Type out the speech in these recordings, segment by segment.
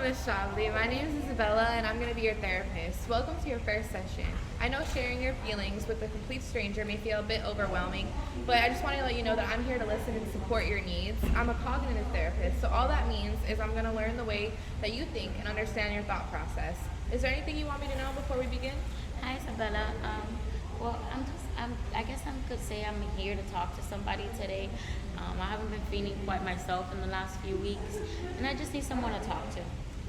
Miss Shavli. My name is Isabella, and I'm going to be your therapist. Welcome to your first session. I know sharing your feelings with a complete stranger may feel a bit overwhelming, but I just want to let you know that I'm here to listen and support your needs. I'm a cognitive therapist, so all that means is I'm going to learn the way that you think and understand your thought process. Is there anything you want me to know before we begin? Hi, Isabella. I guess I could say I'm here to talk to somebody today. I haven't been feeling quite myself in the last few weeks, and I just need someone to talk to.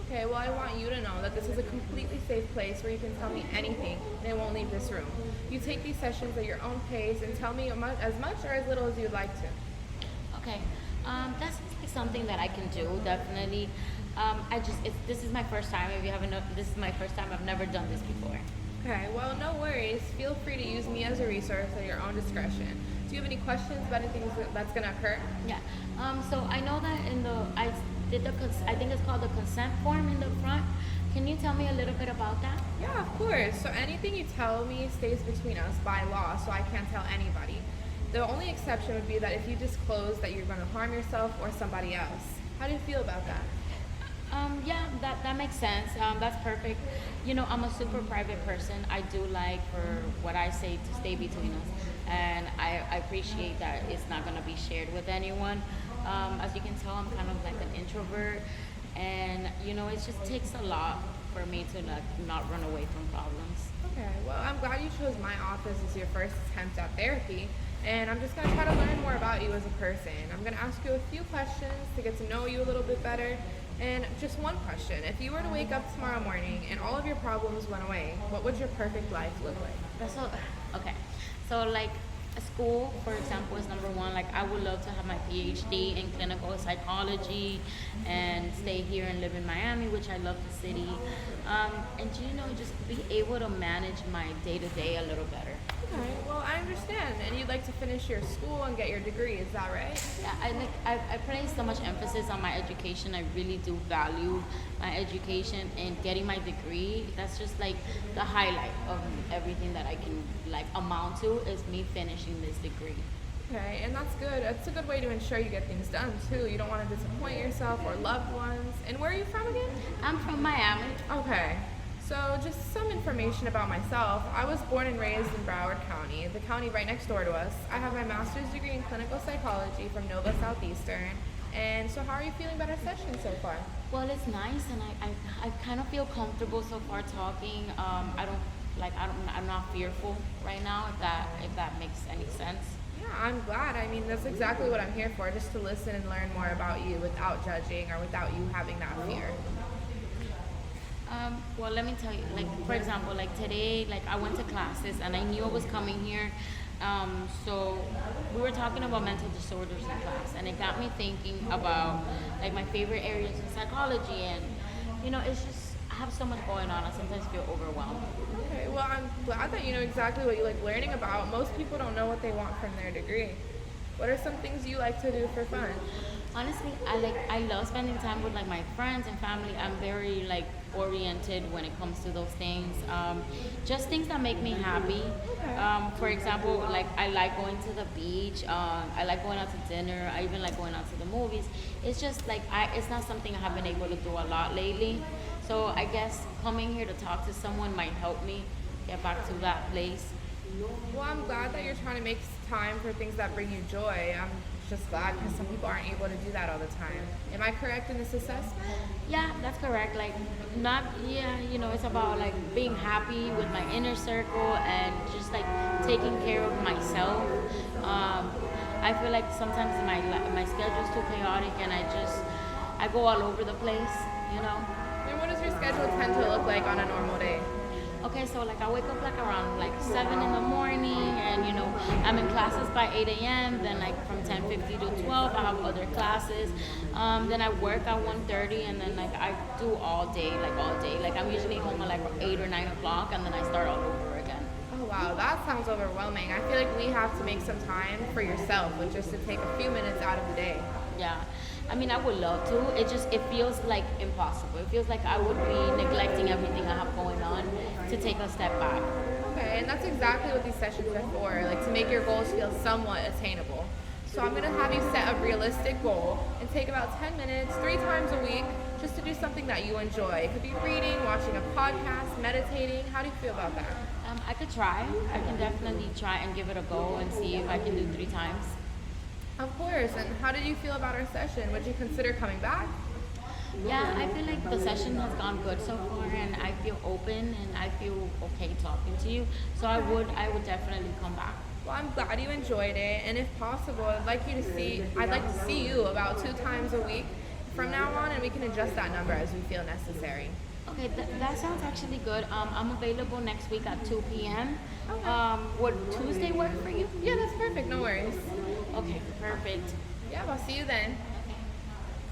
Okay, well, I want you to know that this is a completely safe place where you can tell me anything and it won't leave this room. You take these sessions at your own pace and tell me as much or as little as you'd like to. Okay, that's like something that I can do definitely. This is my first time. If you haven't, this is my first time. I've never done this before. Okay, well, no worries. Feel free to use me as a resource at your own discretion. Do you have any questions about anything that's going to occur? Yeah. So I know that I think it's called the consent form in the front. Can you tell me a little bit about that? Yeah, of course. So anything you tell me stays between us by law, so I can't tell anybody. The only exception would be that if you disclose that you're going to harm yourself or somebody else. How do you feel about that? Yeah, that makes sense. That's perfect. You know, I'm a super private person. I do like for what I say to stay between us, and I appreciate that it's not gonna be shared with anyone. As you can tell, I'm kind of like an introvert, and you know, it just takes a lot for me to not run away from problems. Okay, well, I'm glad you chose my office as your first attempt at therapy. And I'm just going to try to learn more about you as a person. I'm going to ask you a few questions to get to know you a little bit better. And just one question. If you were to wake up tomorrow morning and all of your problems went away, what would your perfect life look like? That's so okay. So like a school, for example, is number one. Like I would love to have my PhD in clinical psychology and stay here and live in Miami, which I love the city. And you know, just be able to manage my day to day a little better. Okay, well, I understand. And you'd like to finish your school and get your degree, is that right? Yeah, I place so much emphasis on my education. I really do value my education and getting my degree. That's just like the highlight of everything that I can like amount to is me finishing this degree. Okay, and that's good. That's a good way to ensure you get things done, too. You don't want to disappoint yourself or loved ones. And where are you from again? I'm from Miami. Okay. So, just some information about myself. I was born and raised in Broward County, the county right next door to us. I have my master's degree in clinical psychology from Nova Southeastern. And so, how are you feeling about our session so far? Well, it's nice, and I kind of feel comfortable so far talking. I'm not fearful right now. If that makes any sense. Yeah, I'm glad. I mean, that's exactly what I'm here for, just to listen and learn more about you without judging or without you having that fear. Well, let me tell you, like, for example, like today, like I went to classes and I knew I was coming here. So we were talking about mental disorders in class, and it got me thinking about like my favorite areas in psychology. And, you know, it's just, I have so much going on. I sometimes feel overwhelmed. Okay, well, I'm glad that you know exactly what you like learning about. Most people don't know what they want from their degree. What are some things you like to do for fun? Honestly, I love spending time with like my friends and family. I'm very like oriented when it comes to those things. Just things that make me happy. For example, like I like going to the beach. I like going out to dinner. I even like going out to the movies. It's just like it's not something I have been able to do a lot lately. So I guess coming here to talk to someone might help me get back to that place. Well, I'm glad that you're trying to make time for things that bring you joy. I'm just glad because some people aren't able to do that all the time. Am I correct in this assessment? Yeah, that's correct. Like, not, yeah, you know, it's about like being happy with my inner circle and just like taking care of myself. I feel like sometimes my schedule's too chaotic and I go all over the place, you know. And what does your schedule tend to look like on a normal day? Okay, so like I wake up like around like 7 in the morning, and you know I'm in classes by 8 a.m. Then like from 10:50 to 12 I have other classes. Then I work at 1:30, and then like I do all day. Like I'm usually home at like 8 or 9 o'clock, and then I start all over again. Oh, wow, that sounds overwhelming. I feel like we have to make some time for yourself, which is to take a few minutes out of the day. Yeah, I mean I would love to. It feels like impossible. It feels like I would be neglecting everything I have going on to take a step back. Okay, and that's exactly what these sessions are for, like to make your goals feel somewhat attainable. So I'm going to have you set a realistic realistic goal and take about 10 minutes 3 times a week just to do something that you enjoy. It could be reading, watching a podcast, meditating. How do you feel about that? I could try. I can definitely try and give it a go and see if I can do 3 times. Of course. And how did you feel about our session? Would you consider coming back? Yeah, I feel like the session has gone good so far, and I feel open and I feel okay talking to you. So I would definitely come back. Well, I'm glad you enjoyed it, and if possible, I'd like to see you about 2 times a week from now on, and we can adjust that number as we feel necessary. Okay, that sounds actually good. I'm available next week at 2 p.m. Okay. Would Tuesday work for you? Yeah, that's perfect. No worries. Okay, perfect. Yeah, I'll see you then.